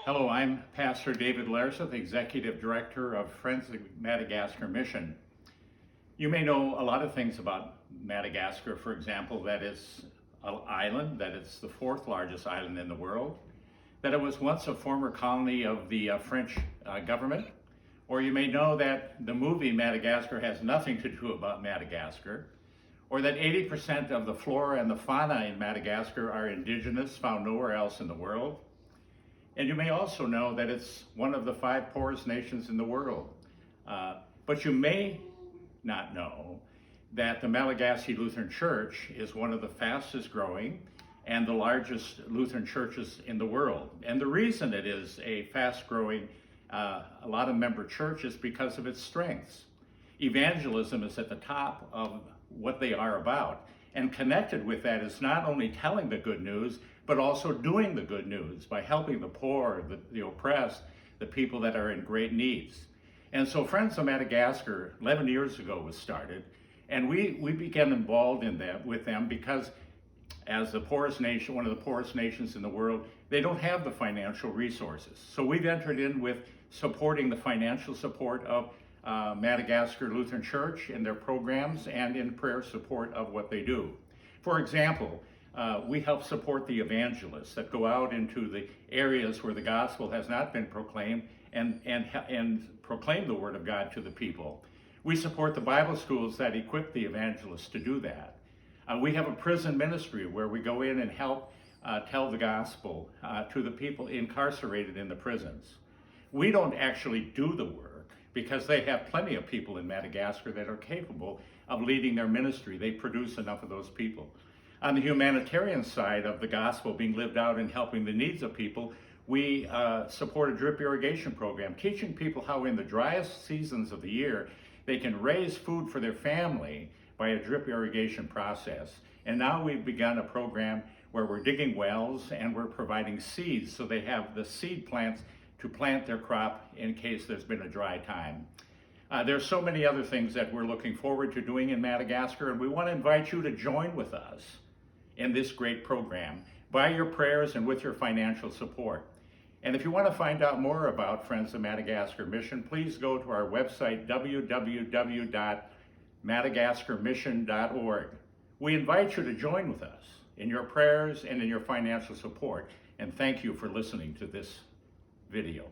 Hello, I'm Pastor David Larseth, Executive Director of Friends of Madagascar Mission. You may know a lot of things about Madagascar, for example, that it's an island, that it's the fourth largest island in the world, that it was once a former colony of the French government, or you may know that the movie Madagascar has nothing to do about Madagascar, or that 80% of the flora and the fauna in Madagascar are indigenous, found nowhere else in the world. And you may also know that it's one of the 5 poorest nations in the world. But you may not know that the Malagasy Lutheran Church is one of the fastest growing and the largest Lutheran churches in the world. And the reason it is a fast growing, a lot of member church is because of its strengths. Evangelism is at the top of what they are about. And connected with that is not only telling the good news, but also doing the good news by helping the poor, the oppressed, the people that are in great needs. And so Friends of Madagascar, 11 years ago was started, and we became involved in that with them because as the poorest nation, one of the poorest nations in the world, they don't have the financial resources. So we've entered in with supporting the financial support of Madagascar Lutheran Church in their programs and in prayer support of what they do. For example, we help support the evangelists that go out into the areas where the gospel has not been proclaimed and proclaim the word of God to the people. We support the Bible schools that equip the evangelists to do that. We have a prison ministry where we go in and help tell the gospel to the people incarcerated in the prisons. We don't actually do the work because they have plenty of people in Madagascar that are capable of leading their ministry. They produce enough of those people. On the humanitarian side of the gospel being lived out and helping the needs of people, we support a drip irrigation program, teaching people how in the driest seasons of the year, they can raise food for their family by a drip irrigation process. And now we've begun a program where we're digging wells and we're providing seeds so they have the seed plants to plant their crop in case there's been a dry time. There's so many other things that we're looking forward to doing in Madagascar, and we want to invite you to join with us in this great program by your prayers and with your financial support. And if you want to find out more about Friends of Madagascar Mission, please go to our website, www.madagascarmission.org. We invite you to join with us in your prayers and in your financial support. And thank you for listening to this video.